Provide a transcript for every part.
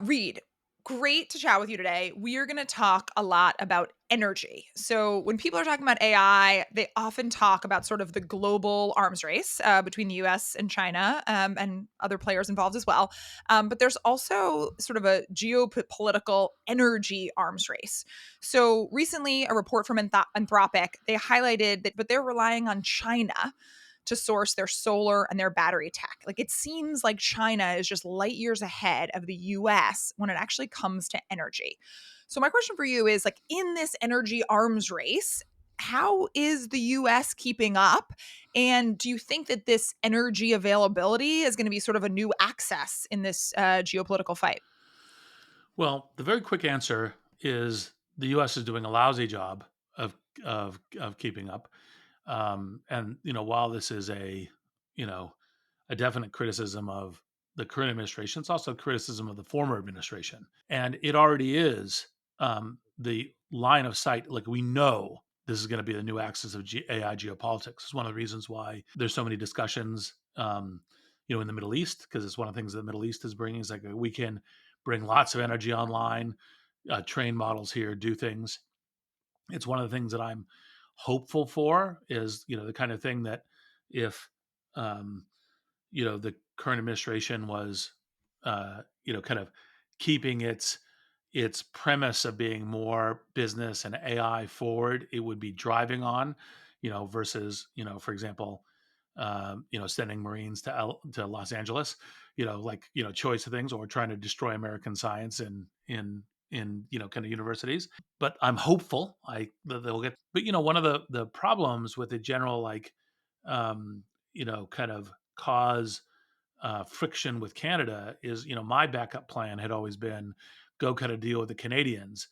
Reed, great to chat with you today. We are going to talk a lot about energy. So, when people are talking about AI, they often talk about sort of the global arms race between the US and China and other players involved as well. But there's also sort of a geopolitical energy arms race. So, recently, a report from Anthropic, they highlighted that, but they're relying on China to source their solar and their battery tech. Like it seems like China is just light years ahead of the US when it actually comes to energy. So my question for you is like in this energy arms race, how is the US keeping up? And do you think that this energy availability is going to be sort of a new access in this geopolitical fight? Well, the very quick answer is the U.S. is doing a lousy job of keeping up. And while this is you know a definite criticism of the current administration, it's also criticism of the former administration, and it already is the line of sight. Like we know this is going to be the new axis of AI geopolitics. It's one of the reasons why there's so many discussions. In the Middle East, because it's one of the things that the Middle East is bringing. Is like we can bring lots of energy online, train models here, do things. It's one of the things that I'm hopeful for is, the kind of thing that if, um, the current administration was, kind of keeping its premise of being more business and AI forward, it would be driving on, versus, for example, sending Marines to Los Angeles, choice of things, or trying to destroy American science in kind of universities. But I'm hopeful that they'll get. But one of the problems with the general um, kind of cause friction with Canada is my backup plan had always been go cut a deal with the Canadians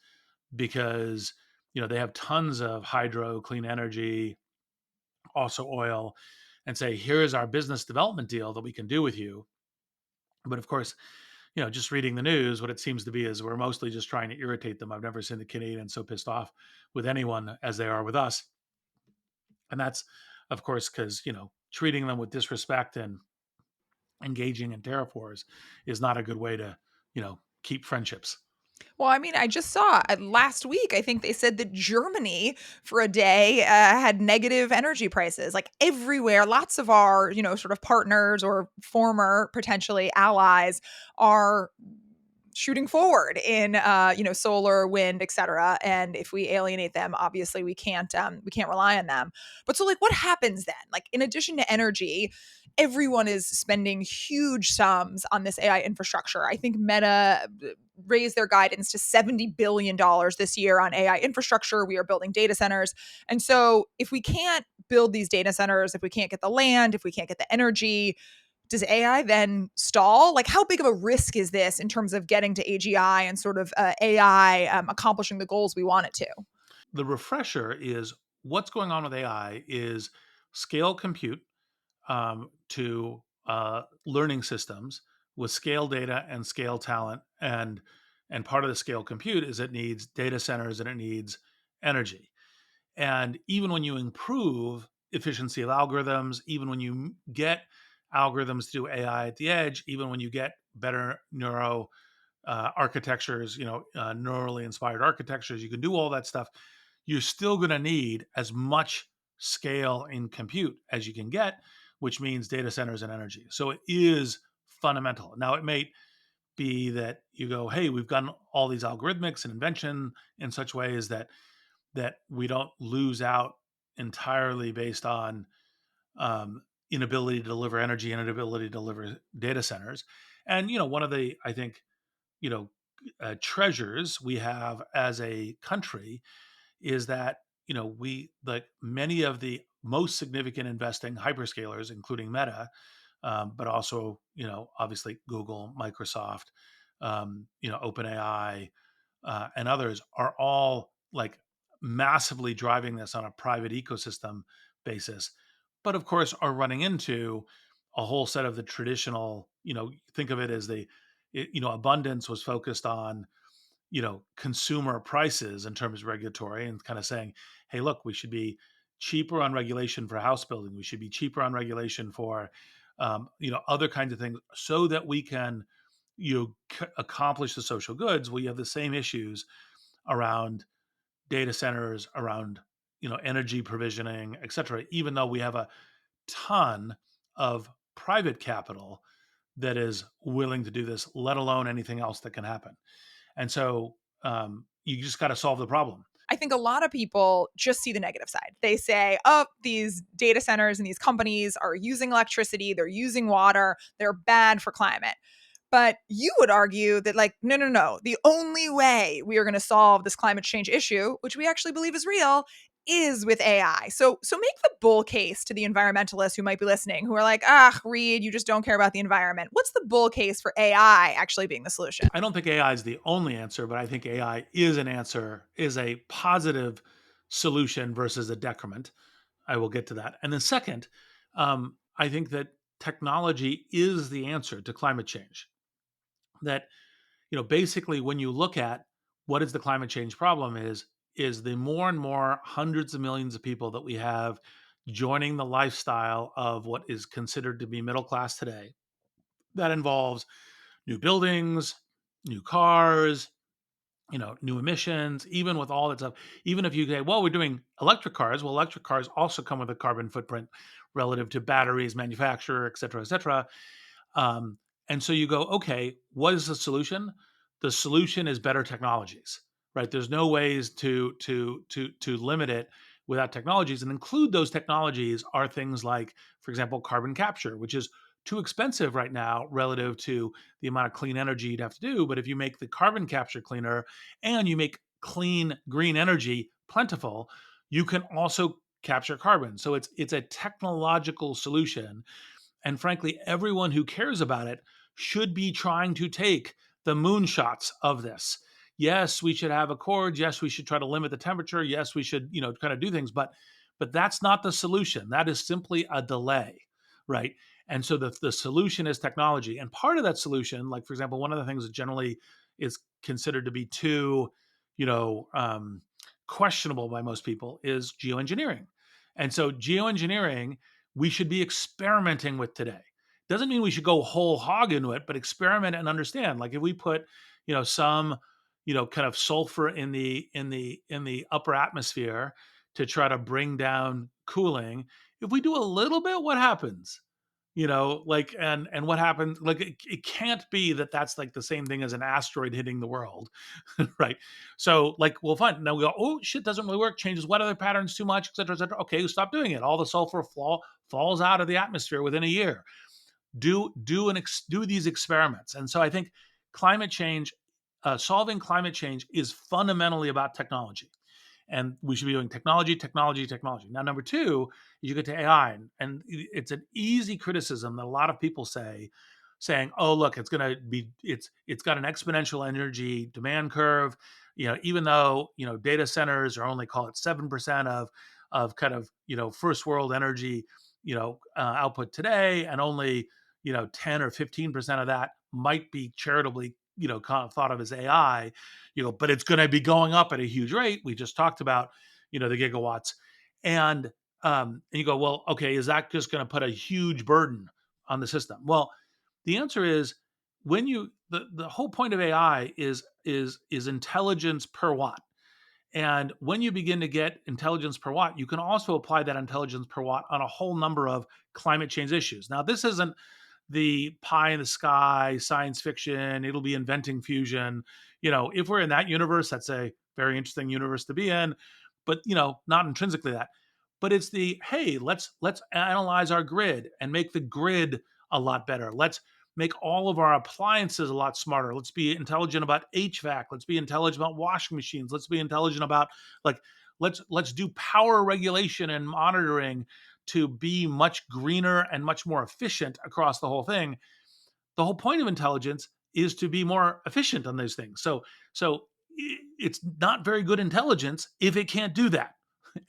because they have tons of hydro, clean energy, also oil, and say, here's our business development deal that we can do with you. But of course, just reading the news, what it seems to be is we're mostly just trying to irritate them. I've never seen the Canadians so pissed off with anyone as they are with us. And that's, of course, because, treating them with disrespect and engaging in tariff wars is not a good way to, keep friendships. Well, I mean, I just saw last week, I think they said that Germany for a day had negative energy prices like everywhere. Lots of our, sort of partners or former potentially allies are shooting forward in solar, wind, etc. And if we alienate them, obviously we can't rely on them. But so like what happens then? Like in addition to energy, everyone is spending huge sums on this AI infrastructure. I think Meta raised their guidance to $70 billion this year on AI infrastructure. We are building data centers. And so if we can't build these data centers, if we can't get the land, if we can't get the energy, does AI then stall? Like, how big of a risk is this in terms of getting to AGI and sort of AI accomplishing the goals we want it to? The refresher is what's going on with AI is scale compute to learning systems with scale data and scale talent, and part of the scale compute is it needs data centers and it needs energy. And even when you improve efficiency of algorithms, even when you get algorithms to do AI at the edge, even when you get better neuro architectures, neurally inspired architectures, you can do all that stuff. You're still going to need as much scale in compute as you can get, which means data centers and energy. So it is fundamental. Now, it may be that you go, hey, we've gotten all these algorithmics and invention in such ways that we don't lose out entirely based on inability to deliver energy and inability to deliver data centers. And one of the I think you know treasures we have as a country is that we like many of the most significant investing hyperscalers, including Meta, but also obviously Google, Microsoft, OpenAI, and others are all like massively driving this on a private ecosystem basis, but of course are running into a whole set of the traditional. Think of it as abundance was focused on consumer prices in terms of regulatory and kind of saying, hey, look, we should be cheaper on regulation for house building. We should be cheaper on regulation for, other kinds of things so that we can, accomplish the social goods, well, you have the same issues around data centers, around energy provisioning, et cetera. Even though we have a ton of private capital that is willing to do this, let alone anything else that can happen. And so you just got to solve the problem. I think a lot of people just see the negative side. They say, oh, these data centers and these companies are using electricity, they're using water, they're bad for climate. But you would argue that, like, no, no, no. The only way we are going to solve this climate change issue, which we actually believe is real, is with AI. So make the bull case to the environmentalists who might be listening, who are like, ah, Reid, you just don't care about the environment. What's the bull case for AI actually being the solution? I don't think AI is the only answer, but I think AI is an answer, is a positive solution versus a decrement. I will get to that. And then second, I think that technology is the answer to climate change. That basically when you look at what is the climate change problem is the more and more hundreds of millions of people that we have joining the lifestyle of what is considered to be middle class today. That involves new buildings, new cars, new emissions, even with all that stuff. Even if you say, well, we're doing electric cars, well, electric cars also come with a carbon footprint relative to batteries, manufacturer, et cetera, et cetera. Um, and so you go, okay, what is the solution? The solution is better technologies, right? There's no ways to limit it without technologies, and include those technologies are things like, for example, carbon capture, which is too expensive right now relative to the amount of clean energy you'd have to do. But if you make the carbon capture cleaner and you make clean green energy plentiful, you can also capture carbon. So it's a technological solution, and frankly, everyone who cares about it should be trying to take the moonshots of this. Yes, we should have accords. Yes, we should try to limit the temperature. Yes, we should, kind of do things, but that's not the solution. That is simply a delay, right? And so the solution is technology. And part of that solution, like for example, one of the things that generally is considered to be too, you know, um, questionable by most people is geoengineering. And so geoengineering we should be experimenting with today. Doesn't mean we should go whole hog into it, but experiment and understand. Like if we put, some, kind of sulfur in the upper atmosphere to try to bring down cooling, if we do a little bit, what happens? Like and what happens? Like it can't be that that's like the same thing as an asteroid hitting the world, right? So like, well, fine. Now we go, oh shit, doesn't really work. Changes weather patterns too much, et cetera, et cetera. Okay, stop doing it. All the sulfur falls out of the atmosphere within a year. Do these experiments. And so I think climate change, solving climate change, is fundamentally about technology, and we should be doing technology, technology, technology. Now, number two, you get to AI, and it's an easy criticism that a lot of people saying, "Oh, look, it's got an exponential energy demand curve." Even though data centers are only, call it, 7% of kind of first world energy output today, and only 10 or 15% of that might be charitably kind of thought of as AI, but it's going to be going up at a huge rate. We just talked about the gigawatts, and you go, well, okay, is that just going to put a huge burden on the system? Well, the answer is, when the whole point of AI is intelligence per watt. And when you begin to get intelligence per watt, you can also apply that intelligence per watt on a whole number of climate change issues. Now, this isn't the pie in the sky science fiction. It'll be inventing fusion. If we're in that universe, that's a very interesting universe to be in, but not intrinsically that. But it's the, hey, let's analyze our grid and make the grid a lot better. Let's make all of our appliances a lot smarter. Let's be intelligent about HVAC. Let's be intelligent about washing machines. Let's be intelligent about, like, let's do power regulation and monitoring to be much greener and much more efficient across the whole thing. The whole point of intelligence is to be more efficient on those things. So it's not very good intelligence if it can't do that.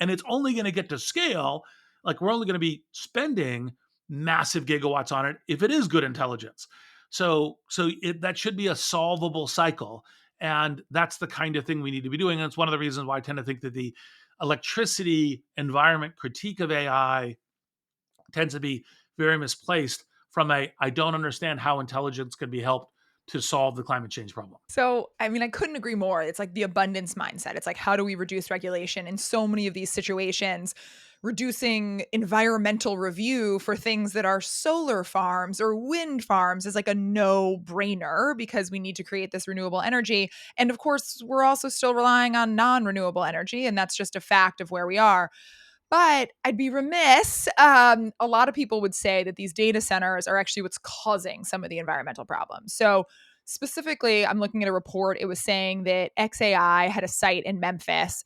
And it's only going to get to scale, like we're only going to be spending massive gigawatts on it if it is good intelligence. So that should be a solvable cycle, and that's the kind of thing we need to be doing. And it's one of the reasons why I tend to think that the electricity environment critique of AI tends to be very misplaced, from a, I don't understand how intelligence can be helped to solve the climate change problem. So, I mean, I couldn't agree more. It's like the abundance mindset. It's like, how do we reduce regulation in so many of these situations? Reducing environmental review for things that are solar farms or wind farms is like a no brainer because we need to create this renewable energy. And of course, we're also still relying on non renewable energy. And that's just a fact of where we are. But I'd be remiss. A lot of people would say that these data centers are actually what's causing some of the environmental problems. So, specifically, I'm looking at a report. It was saying that XAI had a site in Memphis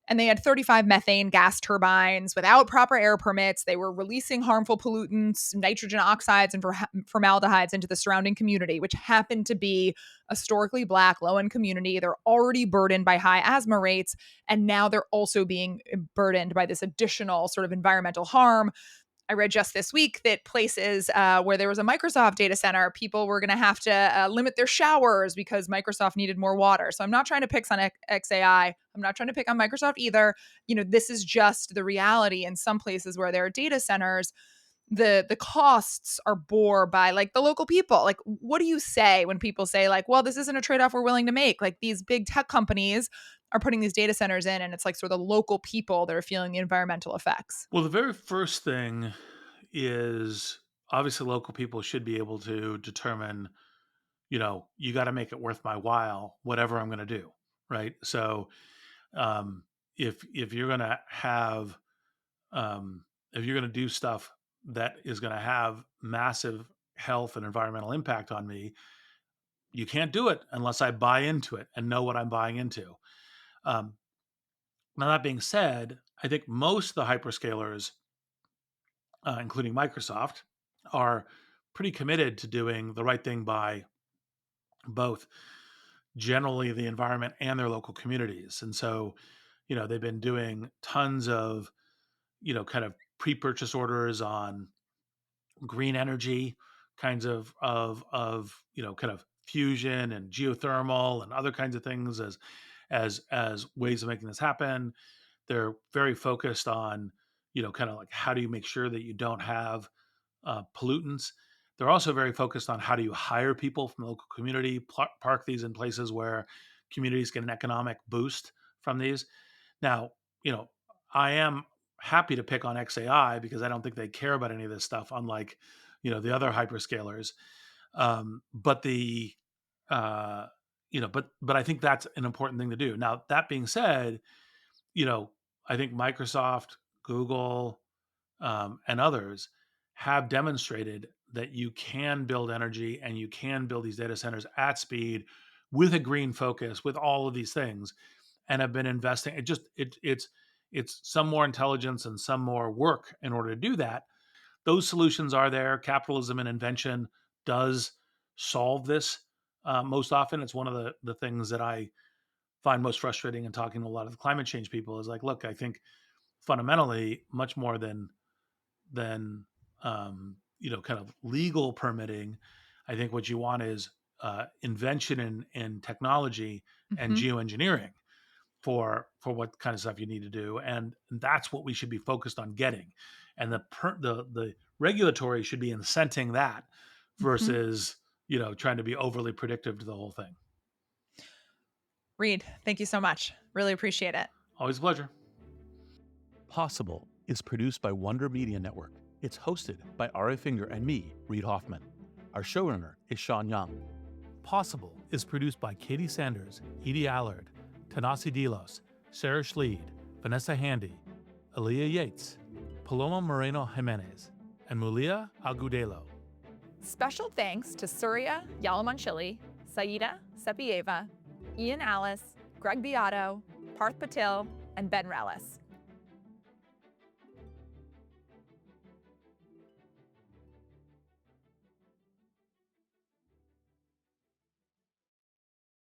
and they had 35 methane gas turbines without proper air permits. They were releasing harmful pollutants, nitrogen oxides, and formaldehydes into the surrounding community, which happened to be a historically Black, low end community. They're already burdened by high asthma rates. And now they're also being burdened by this additional sort of environmental harm. I read just this week that places where there was a Microsoft data center, people were going to have to limit their showers because Microsoft needed more water. So I'm not trying to pick on XAI. I'm not trying to pick on Microsoft either. This is just the reality in some places where there are data centers. The costs are bore by like the local people. Like, what do you say when people say like, well, this isn't a trade-off we're willing to make? Like these big tech companies are putting these data centers in, and it's like sort of the local people that are feeling the environmental effects. Well, the very first thing is obviously local people should be able to determine, you got to make it worth my while, whatever I'm going to do. Right. So, um, if you're going to have, if you're going to do stuff that is going to have massive health and environmental impact on me, you can't do it unless I buy into it and know what I'm buying into. Um, Now, that being said, I think most of the hyperscalers, including Microsoft, are pretty committed to doing the right thing by both generally the environment and their local communities. And so, they've been doing tons of, kind of pre-purchase orders on green energy kinds of kind of fusion and geothermal and other kinds of things as ways of making this happen. They're very focused on, kind of like how do you make sure that you don't have pollutants. They're also very focused on how do you hire people from the local community, park these in places where communities get an economic boost from these. Now, you know, I am happy to pick on XAI because I don't think they care about any of this stuff, unlike, the other hyperscalers. But the, uh, but I think that's an important thing to do. Now, that being said, you know, I think Microsoft, Google, and others have demonstrated that you can build energy and you can build these data centers at speed with a green focus, with all of these things, and have been investing. It's some more intelligence and some more work in order to do that. Those solutions are there. Capitalism and invention does solve this. Most often, it's one of the things that I find most frustrating in talking to a lot of the climate change people is like, look, I think fundamentally, much more than kind of legal permitting. I think what you want is invention and technology and Mhm. geoengineering for what kind of stuff you need to do, and that's what we should be focused on getting. And the regulatory should be incenting that Mhm. versus trying to be overly predictive to the whole thing. Reid, thank you so much. Really appreciate it. Always a pleasure. Possible is produced by Wonder Media Network. It's hosted by Aria Finger and me, Reid Hoffman. Our showrunner is Sean Young. Possible is produced by Katie Sanders, Edie Allard, Tanasi Delos, Sarah Schleid, Vanessa Handy, Aaliyah Yates, Paloma Moreno Jimenez, and Mulia Agudelo. Special thanks to Surya Yalamanchili, Saida Sepieva, Ian Alice, Greg Beato, Parth Patil, and Ben Rellis.